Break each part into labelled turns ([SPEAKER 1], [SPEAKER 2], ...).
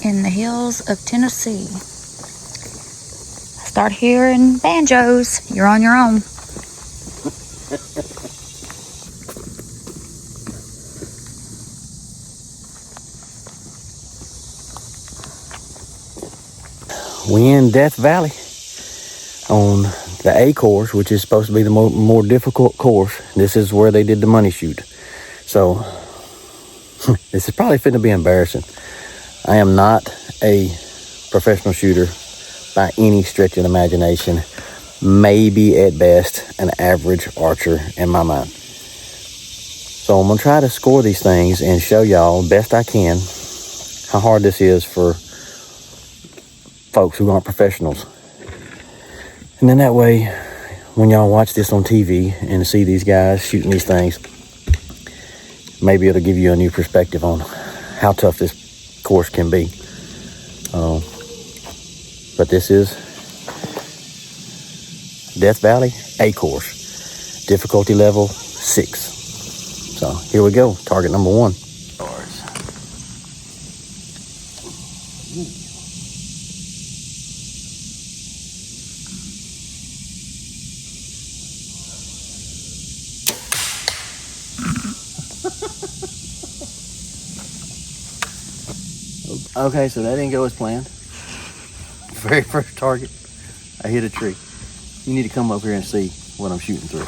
[SPEAKER 1] in the hills of Tennessee. Start hearing banjos, you're on your own.
[SPEAKER 2] We in Death Valley on the A course, which is supposed to be the more difficult course. This is where they did the money shoot. So this is probably finna be embarrassing. I am not a professional shooter by any stretch of the imagination. Maybe at best an average archer in my mind. So I'm gonna try to score these things and show y'all best I can how hard this is for folks who aren't professionals. And then that way, when y'all watch this on TV and see these guys shooting these things, maybe it'll give you a new perspective on how tough this course can be. But this is Death Valley A course, difficulty level 6. So here we go, target number 1. Okay, so that didn't go as planned. Very first target, I hit a tree. You need to come up here and see what I'm shooting through.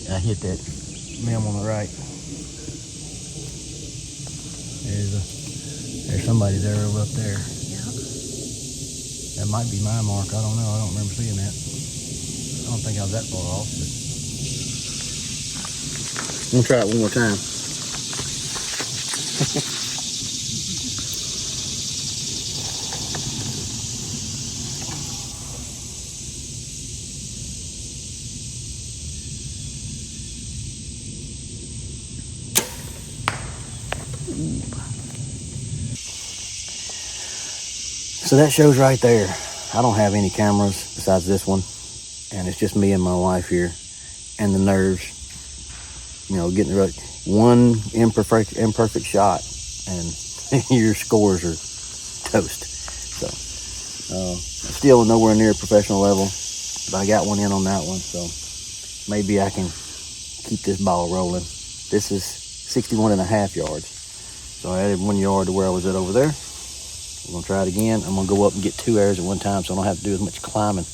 [SPEAKER 2] I hit that limb on the right. There's somebody there over up there.
[SPEAKER 1] Yeah.
[SPEAKER 2] That might be my mark. I don't know. I don't remember seeing that. I don't think I was that far off. But I'm gonna try it one more time. So that shows right there. I don't have any cameras besides this one, and it's just me and my wife here, and the nerves, you know, getting right. One imperfect shot and your scores are toast. So still nowhere near professional level, but I got one in on that one, so maybe I can keep this ball rolling. This is 61.5 yards, so I added 1 yard to where I was at over there. I'm gonna try it again. I'm gonna go up and get 2 arrows at one time, so I don't have to do as much climbing.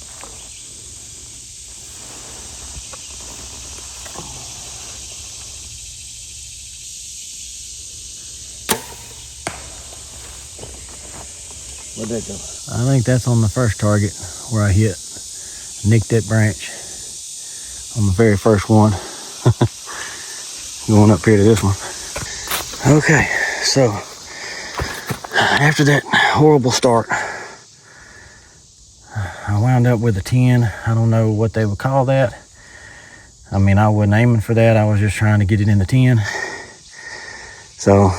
[SPEAKER 2] Where'd that go? I think that's on the first target where I nicked that branch on the very first one. Going up here to this one. Okay, so after that horrible start, I wound up with a 10. I don't know what they would call that. I mean, I wasn't aiming for that. I was just trying to get it in the 10. So,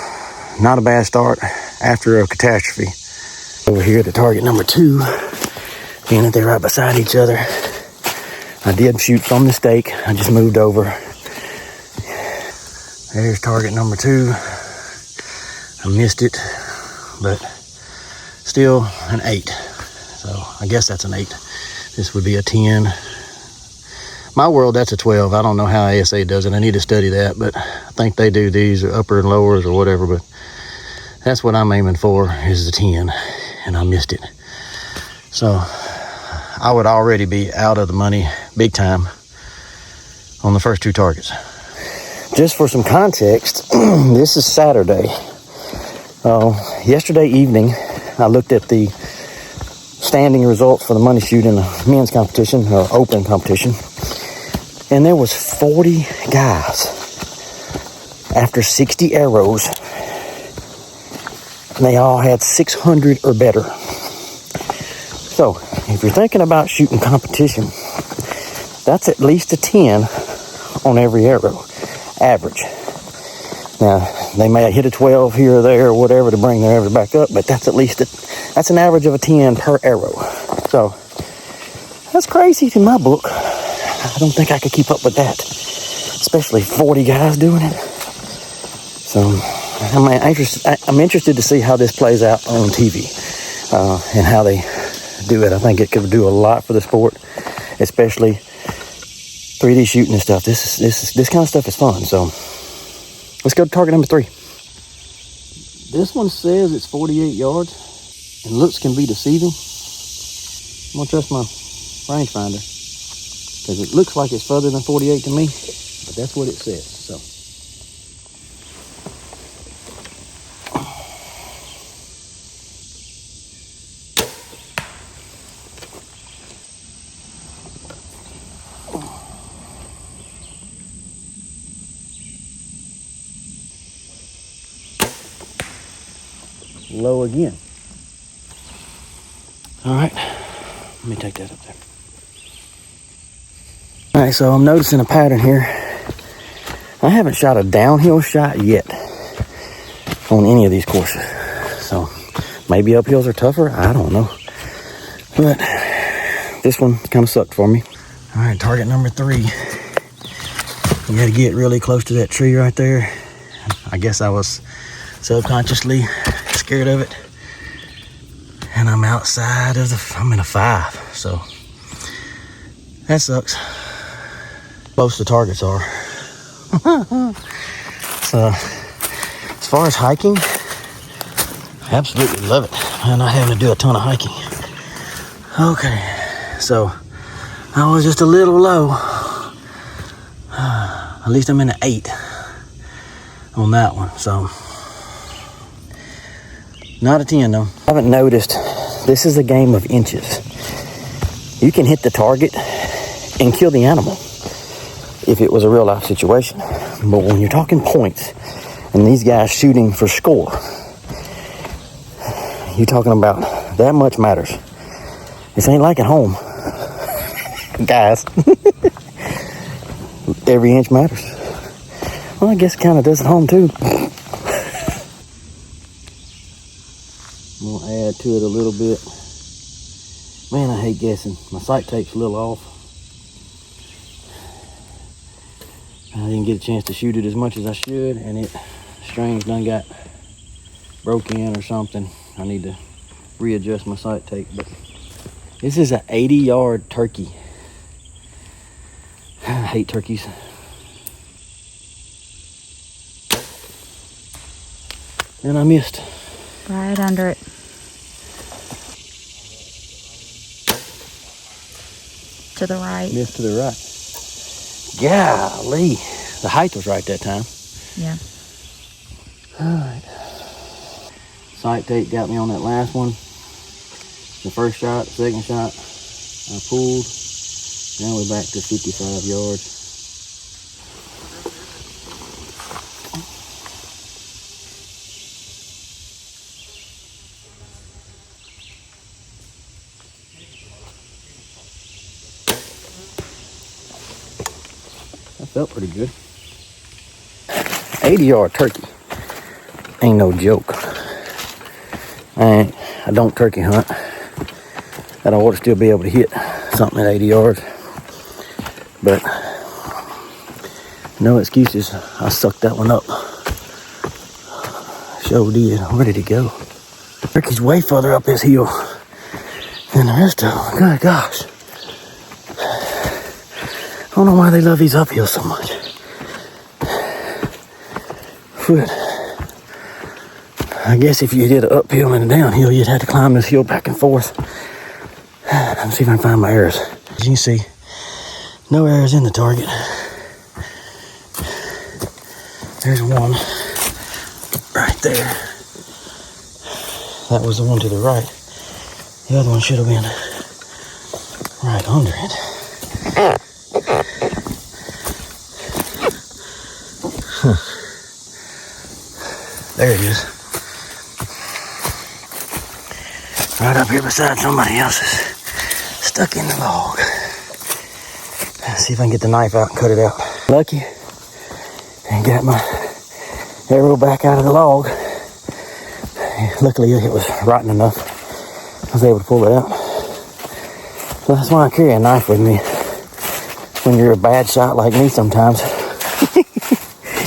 [SPEAKER 2] not a bad start after a catastrophe. Over here at the target number 2, being that they're right beside each other, I did shoot from the stake. I just moved over. There's target number 2. I missed it, but still an 8. So I guess that's an 8. This would be a 10. My world, that's a 12. I don't know how ASA does it. I need to study that, but I think they do these upper and lowers or whatever, but that's what I'm aiming for, is the 10, and I missed it. So I would already be out of the money big time on the first 2 targets. Just for some context, this is Saturday. Yesterday evening, I looked at the standing results for the money shoot in the men's competition, or open competition, and there was 40 guys after 60 arrows. And they all had 600 or better. So, if you're thinking about shooting competition, that's at least a 10 on every arrow, average. Now, they may hit a 12 here or there or whatever to bring their average back up, but that's at least that's an average of a 10 per arrow. So, that's crazy in my book. I don't think I could keep up with that, especially 40 guys doing it. So, I'm interested to see how this plays out on TV and how they do it. I think it could do a lot for the sport, especially 3D shooting and stuff. This kind of stuff is fun. So let's go to target number 3. This one says it's 48 yards, and looks can be deceiving. I'm gonna trust my rangefinder because it looks like it's further than 48 to me, but that's what it says. So. Low again. All right, let me take that up there. All right, so I'm noticing a pattern here. I haven't shot a downhill shot yet on any of these courses. So maybe uphills are tougher, I don't know. But this one kind of sucked for me. All right, target number 3. You gotta get really close to that tree right there. I guess I was subconsciously scared of it, and I'm outside of I'm in a 5, so that sucks. Most of the targets are. So as far as hiking, absolutely love it. I'm not having to do a ton of hiking. Okay, so I was just a little low. At least I'm in an 8 on that one, so not a 10 though. I haven't noticed, this is a game of inches. You can hit the target and kill the animal if it was a real life situation. But when you're talking points and these guys shooting for score, you're talking about that much matters. This ain't like at home, guys. Every inch matters. Well, I guess it kind of does at home too. I'm gonna add to it a little bit. Man, I hate guessing. My sight tape's a little off. I didn't get a chance to shoot it as much as I should, and strings done got broke in or something. I need to readjust my sight tape. But this is an 80-yard turkey. I hate turkeys. And I missed.
[SPEAKER 1] Right under it. To the right.
[SPEAKER 2] Missed to the right. Golly. The height was right that time.
[SPEAKER 1] Yeah.
[SPEAKER 2] Alright. Sight tape got me on that last one. The first shot, second shot, I pulled. Now we're back to 55 yards. That felt pretty good. 80-yard turkey. Ain't no joke. I don't turkey hunt. I ought to still be able to hit something at 80 yards. But no excuses. I sucked that one up. Sure did. Where did he go? Turkey's way further up this hill than the rest of them. Good gosh. I don't know why they love these uphills so much. But I guess if you did an uphill and a downhill, you'd have to climb this hill back and forth. Let's see if I can find my arrows. As you can see, no arrows in the target. There's one right there. That was the one to the right. The other one should have been right under it. Huh. There it is. Right up here beside somebody else's. Stuck in the log. Let's see if I can get the knife out and cut it out. Lucky. And got my arrow back out of the log. Luckily it was rotten enough. I was able to pull it out. So that's why I carry a knife with me. When you're a bad shot like me sometimes.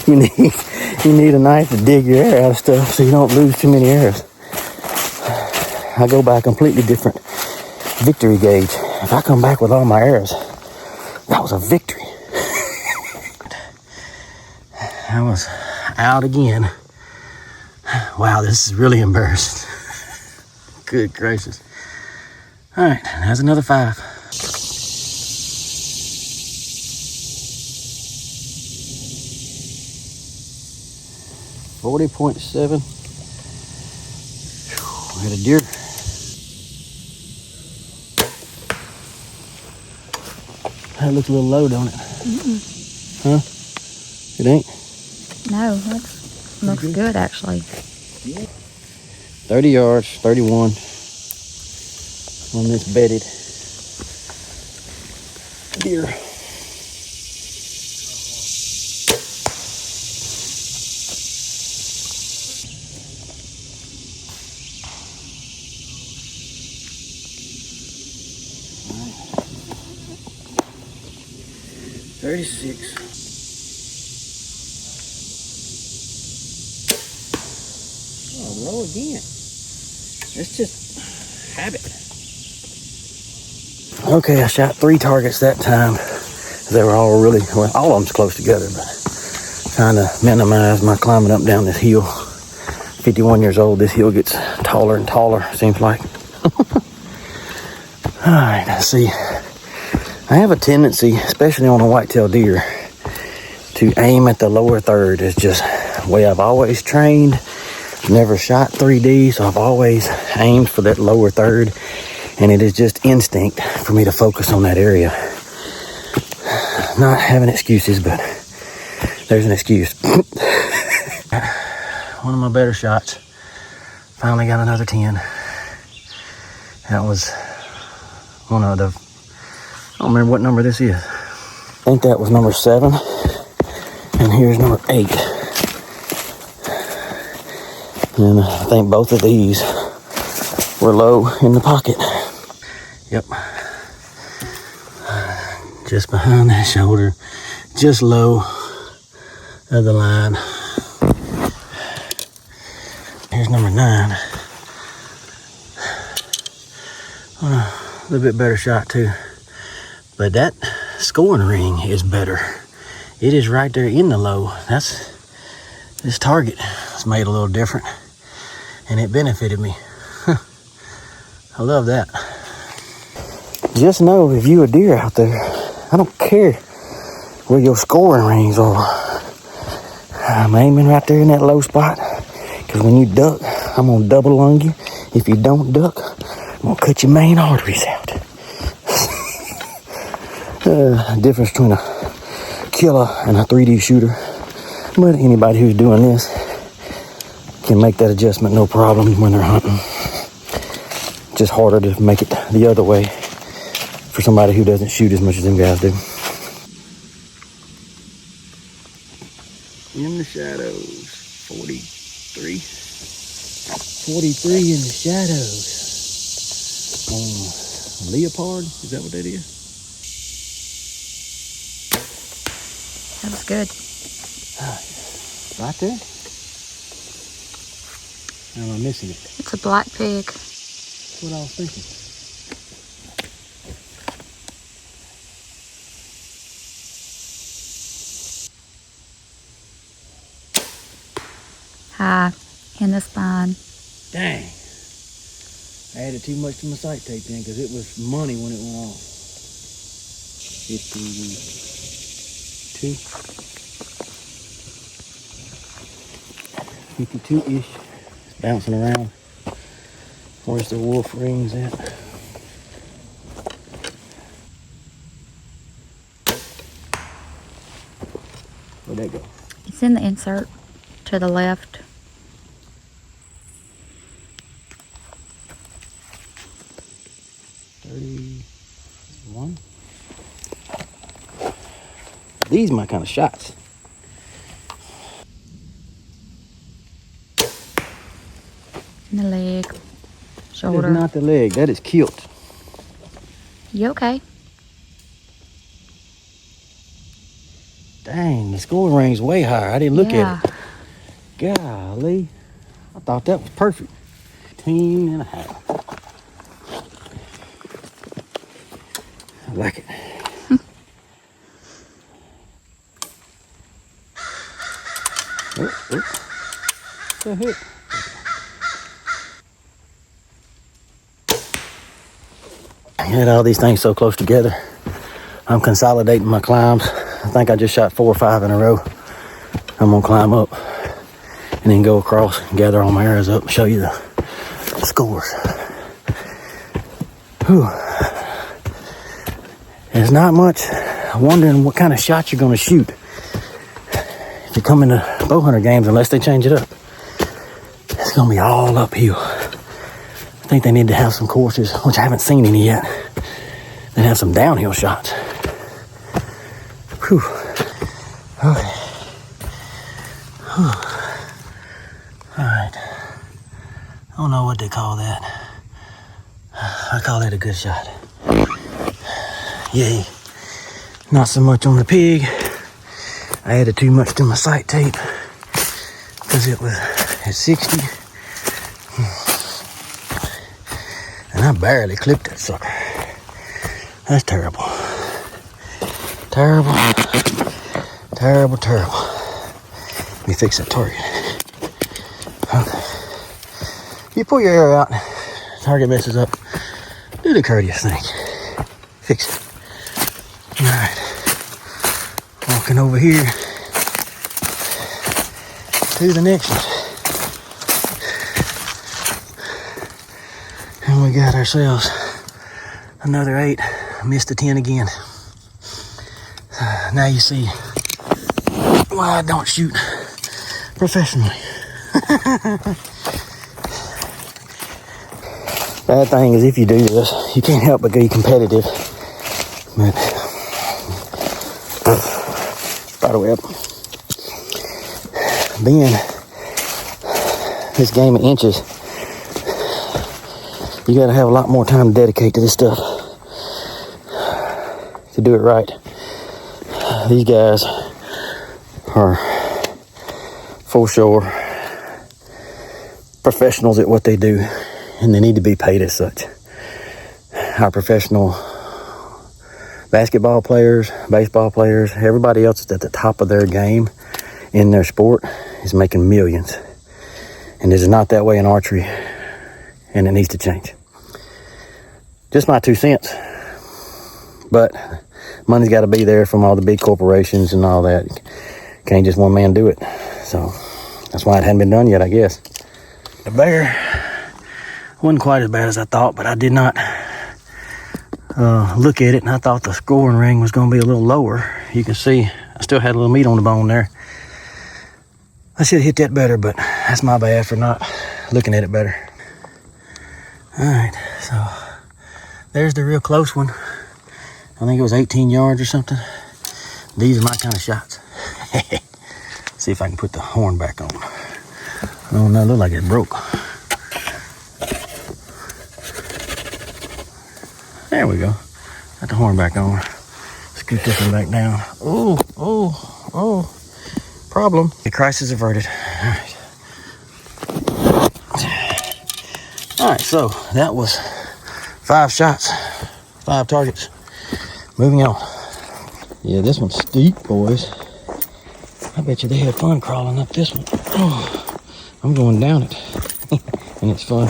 [SPEAKER 2] you You need a knife to dig your arrow out of stuff so you don't lose too many arrows. I go by a completely different victory gauge. If I come back with all my arrows, that was a victory. I was out again. Wow, this is really embarrassing. Good gracious. All right, that's another 5. 40.7. We had a deer. That looks a little low, don't it? Huh? It ain't?
[SPEAKER 1] No, that looks good actually.
[SPEAKER 2] 30 yards, 31 on this bedded deer. All right. 36. Oh, low again. It's just habit. Okay, I shot 3 targets that time. They were all really, well, all of them's close together, but trying to minimize my climbing up down this hill. 51 years old, this hill gets taller and taller, seems like. All right, let's see. I have a tendency, especially on a whitetail deer, to aim at the lower third. It's just the way I've always trained. Never shot 3D, so I've always aimed for that lower third, and it is just instinct for me to focus on that area. Not having excuses, but there's an excuse. One of my better shots. Finally got another 10. That was one of the, I don't remember what number this is. I think that was number 7, and here's number 8. And I think both of these were low in the pocket. Yep. Just behind that shoulder, just low of the line. Here's number 9. A little bit better shot too. But that scoring ring is better. It is right there in the low. That's this target. It's made a little different, and it benefited me. I love that. Just know if you a deer out there, I don't care where your scoring rings are. I'm aiming right there in that low spot, because when you duck, I'm gonna double lung you. If you don't duck, I'm gonna cut your main arteries out. Difference between a killer and a 3D shooter. But anybody who's doing this can make that adjustment no problem when they're hunting. Just harder to make it the other way for somebody who doesn't shoot as much as them guys do. In the shadows, 43. 43 in the shadows. On leopard, is that what that is?
[SPEAKER 1] That was good.
[SPEAKER 2] Right there? Or am I missing it?
[SPEAKER 1] It's a black pig.
[SPEAKER 2] That's what I was thinking.
[SPEAKER 1] High in the spine.
[SPEAKER 2] Dang. I added too much to my sight tape then, because it was money when it went off. 52. 52-ish. It's bouncing around. Where's the wolf rings at? Where'd that go?
[SPEAKER 1] It's in the insert to the left.
[SPEAKER 2] $31. These are my kind of shots.
[SPEAKER 1] In the leg.
[SPEAKER 2] That
[SPEAKER 1] Shoulder.
[SPEAKER 2] is not the leg. That is kilt.
[SPEAKER 1] You okay?
[SPEAKER 2] Dang, the scoring ring's way higher. I didn't look at it. Golly. I thought that was perfect. 18 and a half. I like it. What's that hit? I had all these things so close together. I'm consolidating my climbs. I think I just shot 4 or 5 in a row. I'm gonna climb up and then go across and gather all my arrows up and show you the scores. Whew. There's not much wondering what kind of shot you're gonna shoot if you come into bow hunter games, unless they change it up. It's gonna be all uphill. I think they need to have some courses, which I haven't seen any yet, that have some downhill shots. Whew. Okay. Whew. All right. I don't know what they call that. I call that a good shot. Yay. Not so much on the pig. I added too much to my sight tape because it was at 60. And I barely clipped that sucker. That's terrible. Terrible. Terrible, terrible. Let me fix that target. Okay. You pull your arrow out, target messes up, do the courteous thing. Fix it. Alright. Walking over here to the next one. And we got ourselves another 8. Missed the 10 again. Now you see why I don't shoot professionally. Bad thing is if you do this, you can't help but be competitive. But spider web. Being this game of inches, you gotta have a lot more time to dedicate to this stuff to do it right. These guys are for sure professionals at what they do, and they need to be paid as such. Our professional basketball players, baseball players, everybody else that's at the top of their game in their sport is making millions. And it is not that way in archery, and it needs to change. Just my 2 cents. But money's got to be there from all the big corporations and all that. Can't just one man do it. So that's why it hadn't been done yet, I guess. The bear wasn't quite as bad as I thought, but I did not look at it, and I thought the scoring ring was going to be a little lower. You can see I still had a little meat on the bone there. I should have hit that better, but that's my bad for not looking at it better. All right, so there's the real close one. I think it was 18 yards or something. These are my kind of shots. See if I can put the horn back on. Oh, no, it looked like it broke. There we go. Got the horn back on. Scoot this one back down. Oh. Problem. The crisis averted. All right. All right, so that was 5 shots, 5 targets. Moving on. Yeah, this one's steep, boys. I bet you they had fun crawling up this one. Oh, I'm going down it. And it's fun.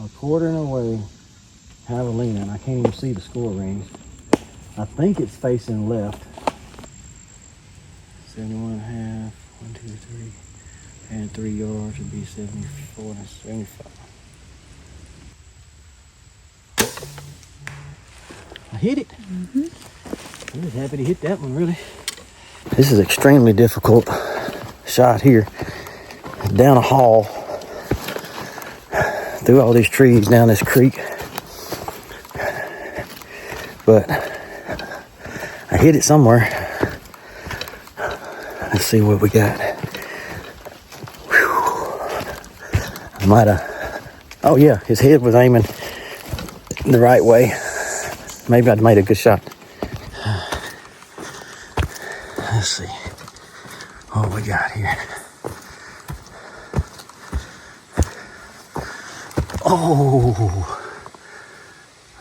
[SPEAKER 2] A quarter and away, javelina, and I can't even see the score rings. I think it's facing left. 71 and a half, 1, 2, 3. And 3 yards would be 74 and 75. I hit it. I'm just happy to hit that one, really. This is extremely difficult shot here. Down a hall, through all these trees, down this creek. But I hit it somewhere. Let's see what we got. I might have, oh yeah, his head was aiming the right way. Maybe I'd made a good shot. Let's see what we got here.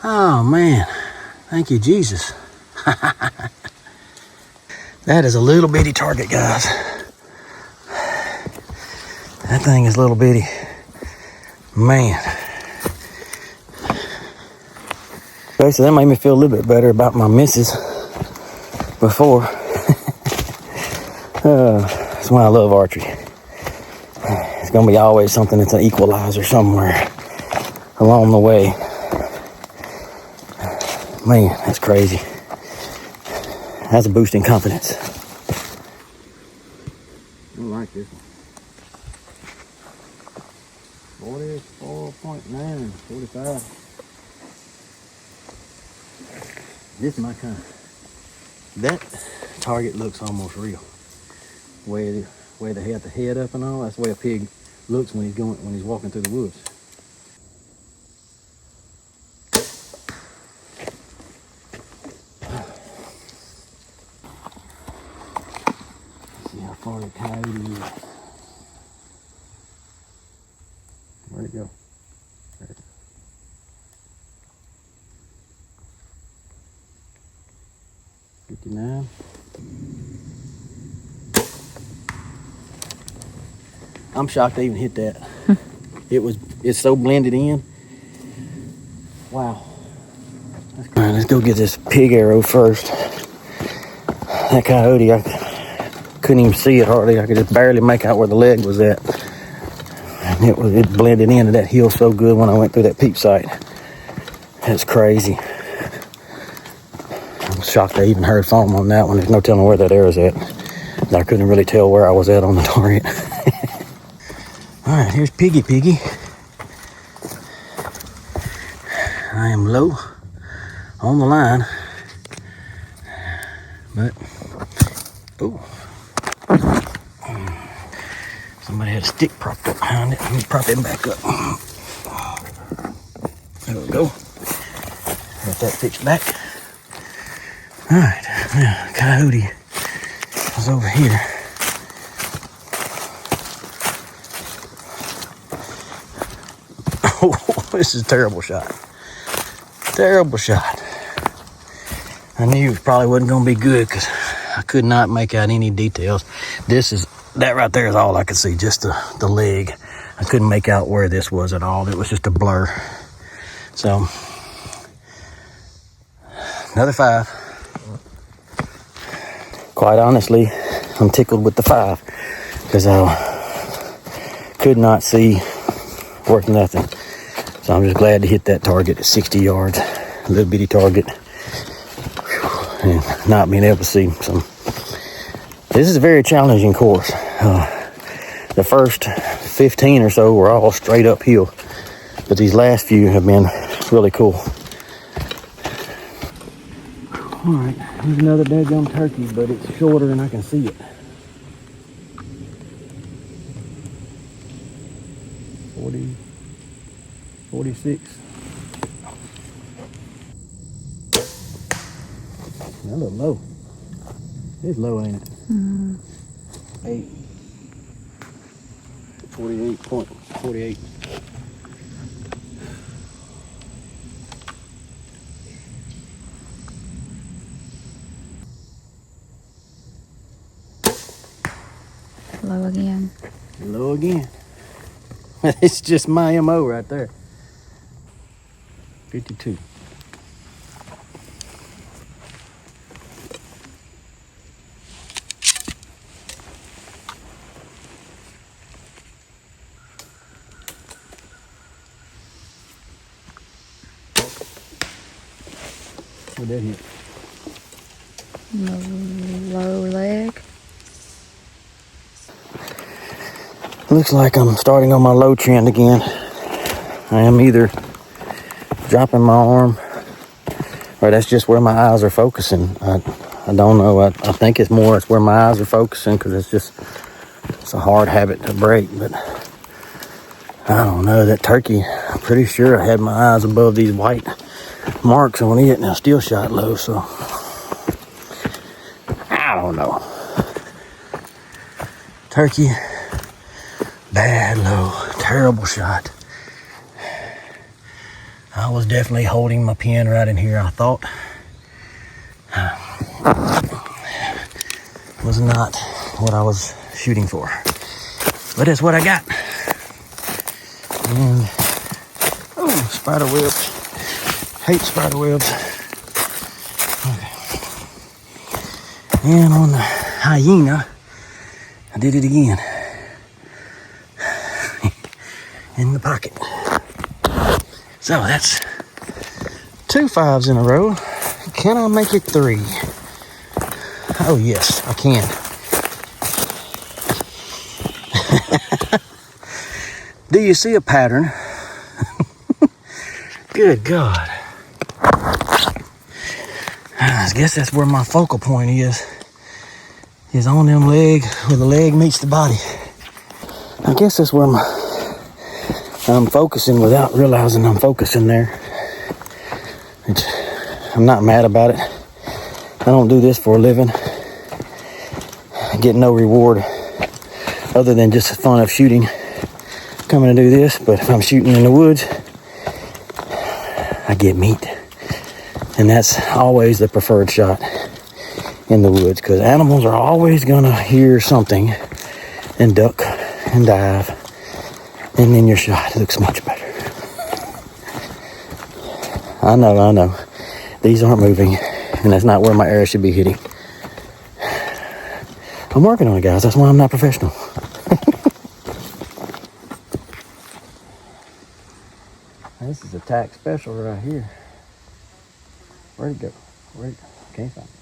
[SPEAKER 2] Oh man, thank you, Jesus. That is a little bitty target, guys. That thing is little bitty. Man. Okay, so that made me feel a little bit better about my misses before. That's why I love archery. It's gonna be always something that's an equalizer somewhere along the way. Man, that's crazy. That's a boost in confidence. I like this one. 44.9 and 45. This is my kind. That target looks almost real. Way they had the head up and all. That's the way a pig looks when he's walking through the woods. Let's see how far the coyote is. Where'd it go? There it is. $59. I'm shocked they even hit that. It's so blended in. Wow. All right, let's go get this pig arrow first. That coyote, I couldn't even see it hardly. I could just barely make out where the leg was at. And it blended into that hill so good when I went through that peep sight. That's crazy. I'm shocked I even heard foam on that one. There's no telling where that arrow's at. I couldn't really tell where I was at on the target. All right, here's Piggy. I am low on the line, but somebody had a stick propped up behind it. Let me prop it back up. There we go. Got that fixed back. All right, now coyote is over here. Oh, this is a terrible shot. Terrible shot. I knew it probably wasn't going to be good because I could not make out any details. That right there is all I could see, just the leg. I couldn't make out where this was at all. It was just a blur. So, another 5. Quite honestly, I'm tickled with the 5 because I could not see worth nothing. So I'm just glad to hit that target at 60 yards, a little bitty target, and not being able to see some. This is a very challenging course. The first 15 or so were all straight uphill, but these last few have been really cool. All right, here's another daggum turkey, but it's shorter and I can see it. 46. A little low. It's low, ain't it? 8. 48.48.
[SPEAKER 1] Low again.
[SPEAKER 2] Low again. It's just my MO right there. 52. What'd that hit?
[SPEAKER 1] Low leg.
[SPEAKER 2] Looks like I'm starting on my low trend again. I am either dropping my arm or that's just where my eyes are focusing. I don't know. I think it's where my eyes are focusing because it's a hard habit to break. But I don't know. That turkey, I'm pretty sure I had my eyes above these white marks on it and I still shot low. So I don't know. Turkey, bad low, terrible shot. I was definitely holding my pin right in here, I thought. Was not what I was shooting for. But it's what I got. And, oh, spider webs. Hate spider webs. Okay. And on the hyena, I did it again. In the pocket. So that's 2 5s in a row. Can I make it 3? Oh yes, I can. Do you see a pattern? Good God. I guess that's where my focal point is on them leg, where the leg meets the body. I guess that's where I'm focusing without realizing I'm focusing there. I'm not mad about it. I don't do this for a living. I get no reward other than just the fun of shooting, coming to do this. But if I'm shooting in the woods, I get meat. And that's always the preferred shot in the woods, because animals are always gonna hear something and duck and dive, and then your shot looks much better. I know. These aren't moving, and that's not where my arrow should be hitting. I'm working on it, guys. That's why I'm not professional. This is a tack special right here. Where'd it go? Can't find it.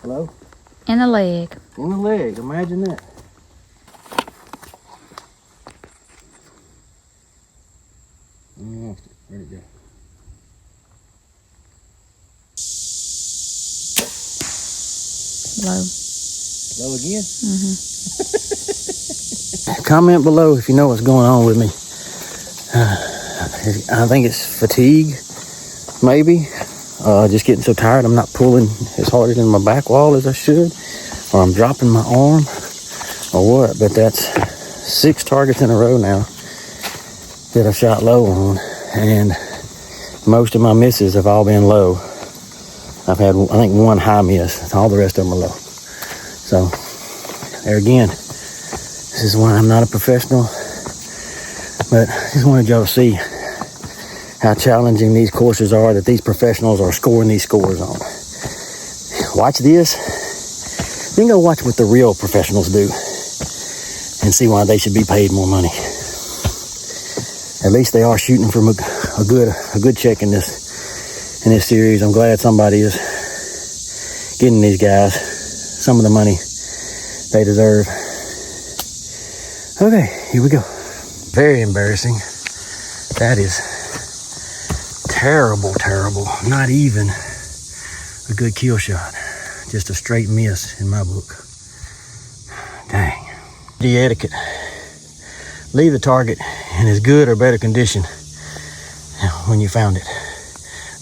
[SPEAKER 2] Hello?
[SPEAKER 1] In the leg.
[SPEAKER 2] In the leg. Imagine that. Where'd it go?
[SPEAKER 1] Low.
[SPEAKER 2] Low again?
[SPEAKER 1] Mm-hmm.
[SPEAKER 2] Comment below if you know what's going on with me. I think it's fatigue, maybe. Just getting so tired I'm not pulling as hard in my back wall as I should. Or I'm dropping my arm. Or what. But that's 6 targets in a row now that I shot low on. And most of my misses have all been low. I've had, I think, 1 high miss. All the rest of them are low. So, there again, this is why I'm not a professional. But I just wanted y'all to see how challenging these courses are that these professionals are scoring these scores on. Watch this. Then go watch what the real professionals do and see why they should be paid more money. At least they are shooting from a good check in this series. I'm glad somebody is getting these guys some of the money they deserve. Okay, here we go. Very embarrassing. That is terrible. Not even a good kill shot. Just a straight miss in my book. Dang. The etiquette. Leave the target in as good or better condition when you found it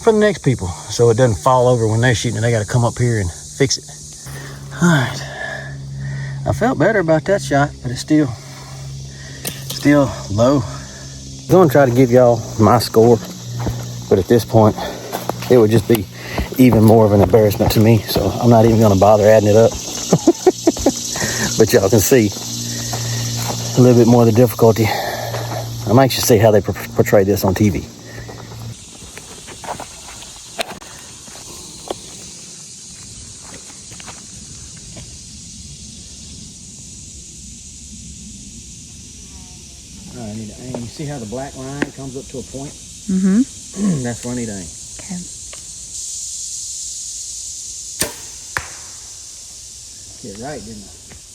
[SPEAKER 2] for the next people, so it doesn't fall over when they're shooting and they got to come up here and fix it. All right. I felt better about that shot, but it's still low. I'm going to try to give y'all my score, but at this point, it would just be even more of an embarrassment to me, so I'm not even going to bother adding it up. But y'all can see a little bit more of the difficulty. I'm anxious to see how they portray this on TV. All right, I need to aim. You see how the black line comes up to a point?
[SPEAKER 1] Mm-hmm.
[SPEAKER 2] That's where I need to aim.
[SPEAKER 1] Okay.
[SPEAKER 2] Get it right, didn't I?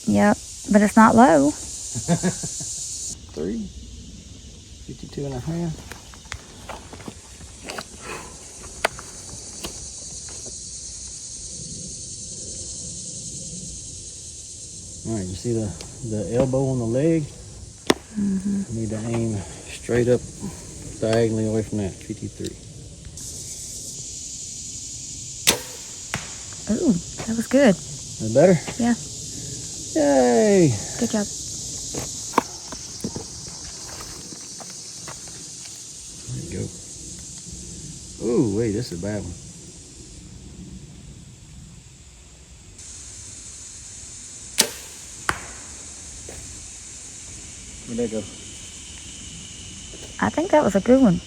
[SPEAKER 1] Yep, but it's not low.
[SPEAKER 2] 3, 52 and a half. All right, you see the elbow on the leg?
[SPEAKER 1] Mm-hmm.
[SPEAKER 2] I need to aim straight up diagonally away from that. 53.
[SPEAKER 1] Ooh, that was good.
[SPEAKER 2] Is that better?
[SPEAKER 1] Yeah.
[SPEAKER 2] Yay!
[SPEAKER 1] Good job.
[SPEAKER 2] There you go. Ooh, wait, this is a bad one. Where'd that go?
[SPEAKER 1] I think that was a good one.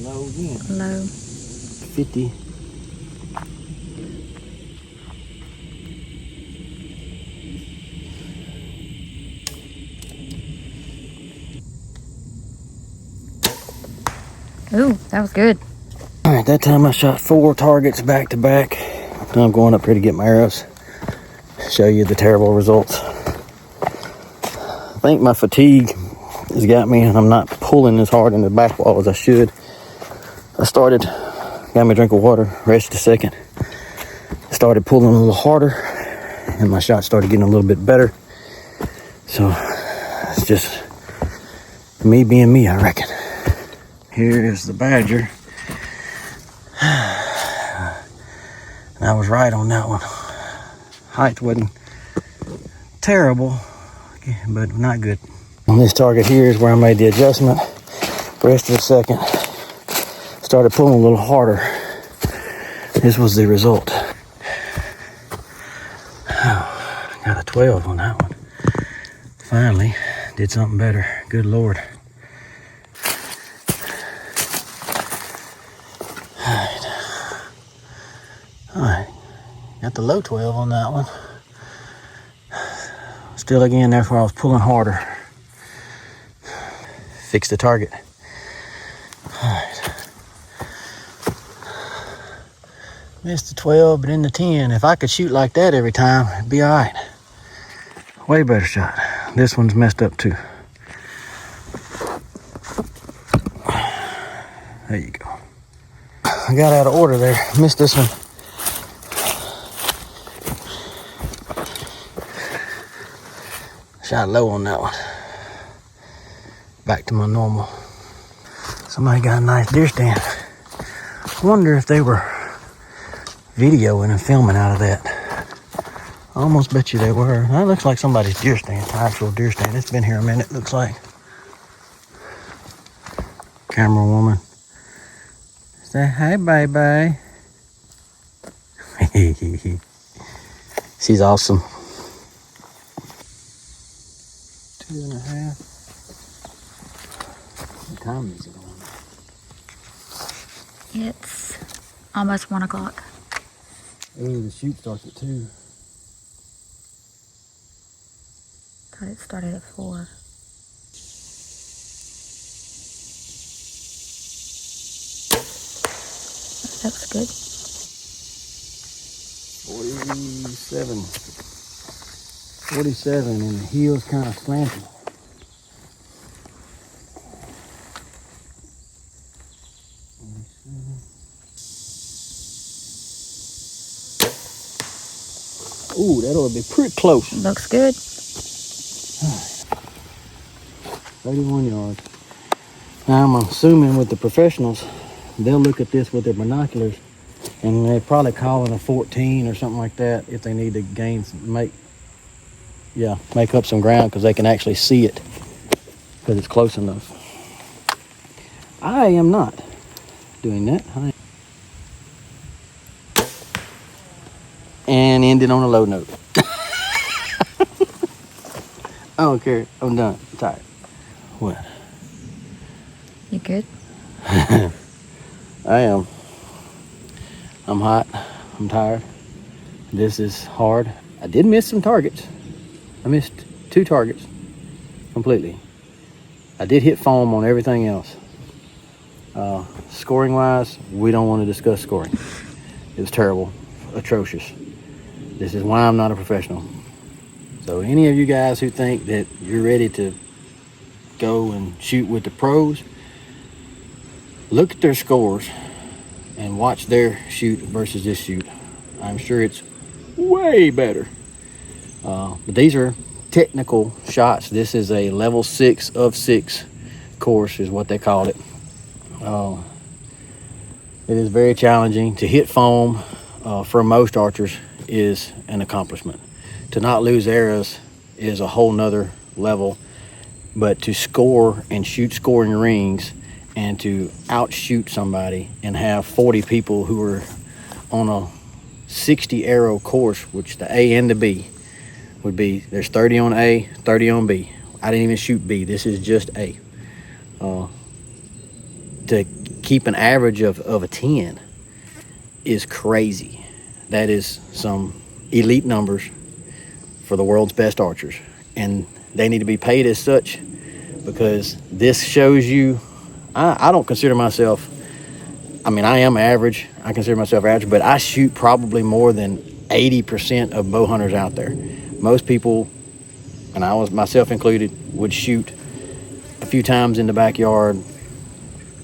[SPEAKER 2] Low again.
[SPEAKER 1] Low.
[SPEAKER 2] 50.
[SPEAKER 1] Ooh, that was good.
[SPEAKER 2] All right, that time I shot 4 targets back to back. Now I'm going up here to get my arrows. Show you the terrible results. I think my fatigue has got me and I'm not pulling as hard in the back wall as I should. Got me a drink of water, rested a second. Started pulling a little harder and my shot started getting a little bit better. So it's just me being me, I reckon. Here is the badger. And I was right on that one. Height wasn't terrible, but not good. On this target here is where I made the adjustment. Rested a second. Started pulling a little harder. This was the result. Oh, got a 12 on that one. Finally, did something better. Good Lord. Alright, got the low 12 on that one. Still again, that's where I was pulling harder. Fix the target. Alright. Missed the 12, but in the 10. If I could shoot like that every time, it'd be alright. Way better shot. This one's messed up too. There you go. I got out of order there. Missed this one. Shot low on that one. Back to my normal. Somebody got a nice deer stand. I wonder if they were videoing and filming out of that. I almost bet you they were. That looks like somebody's deer stand, actual deer stand. It's been here a minute, looks like. Camera woman. Say hi, bye-bye. She's awesome. 2.5. What time is it on?
[SPEAKER 1] It's almost 1 o'clock.
[SPEAKER 2] Ooh, the shoot starts at 2.
[SPEAKER 1] Thought it started at 4. That was good.
[SPEAKER 2] 47. 47, and the heel's kind of slanted. Ooh, that ought to be pretty close.
[SPEAKER 1] Looks good.
[SPEAKER 2] 31 yards. Now I'm assuming with the professionals, they'll look at this with their binoculars and they're probably calling a 14 or something like that if they need to make up some ground because they can actually see it because it's close enough. I am not doing that. And ended on a low note. I don't care. I'm done. I'm tired. What?
[SPEAKER 1] You good?
[SPEAKER 2] I am. I'm hot. I'm tired. This is hard. I did miss some targets. I missed 2 targets completely. I did hit foam on everything else. Scoring wise, we don't want to discuss scoring. It was terrible, atrocious. This is why I'm not a professional. So any of you guys who think that you're ready to go and shoot with the pros, look at their scores and watch their shoot versus this shoot. I'm sure it's way better. But these are technical shots. This is a level 6 of 6 course is what they call it. It is very challenging. To hit foam for most archers is an accomplishment. To not lose arrows is a whole nother level. But to score and shoot scoring rings and to outshoot somebody and have 40 people who are on a 60 arrow course, which the A and the B would be, there's 30 on A, 30 on B. I didn't even shoot B. This is just A. To keep an average of a 10 is crazy. That is some elite numbers for the world's best archers. And they need to be paid as such, because this shows you, I don't consider myself, I mean, I am average. I consider myself average, but I shoot probably more than 80% of bow hunters out there. Most people, and I was myself included, would shoot a few times in the backyard,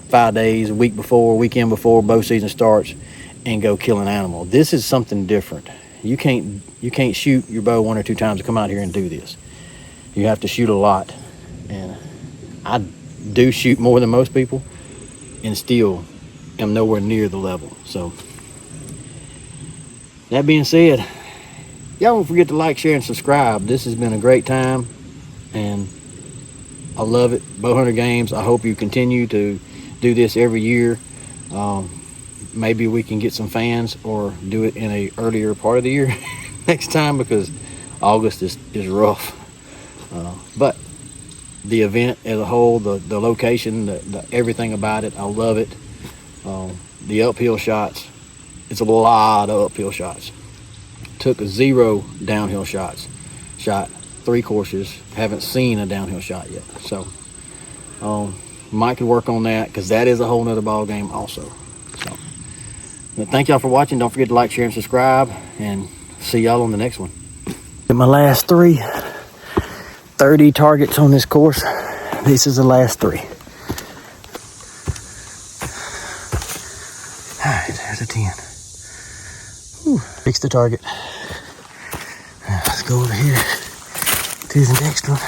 [SPEAKER 2] 5 days, a week before, weekend before bow season starts, and go kill an animal. This is something different. You can't shoot your bow 1 or 2 times to come out here and do this. You have to shoot a lot. And I do shoot more than most people and still am nowhere near the level. So that being said, y'all don't forget to like, share, and subscribe. This has been a great time, and I love it. Bowhunter Games, I hope you continue to do this every year. Maybe we can get some fans or do it in a earlier part of the year next time, because August is rough. But the event as a whole, the location, the everything about it, I love it. The uphill shots, it's a lot of uphill shots. Took 0 downhill shots. Shot 3 courses, haven't seen a downhill shot yet. So might could work on that, because that is a whole nother ball game also. So but thank y'all for watching. Don't forget to like, share, and subscribe, and see y'all on the next one. My last 30 targets on this course. This is the last 3. All right, there's a 10. Whew. Fix the target. Now, let's go over here to the next one.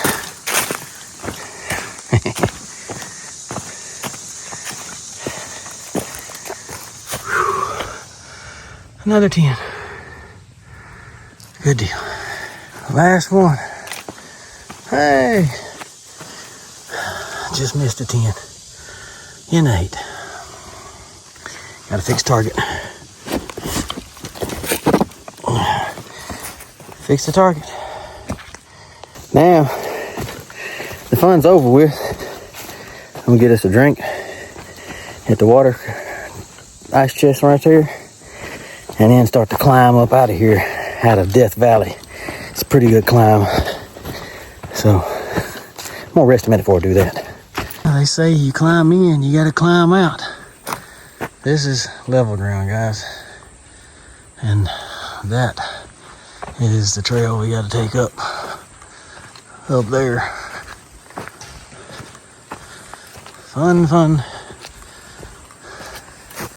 [SPEAKER 2] Another 10. Good deal. Last one. Hey, just missed a 10 in 8. Gotta fix target. Fix the target. Now the fun's over with. I'm gonna get us a drink at the water ice chest right there, and then start to climb up out of here, out of Death Valley. It's a pretty good climb. So I'm gonna rest a minute before I do that. They say you climb in, you gotta climb out. This is level ground, guys. And that is the trail we gotta take up there. Fun.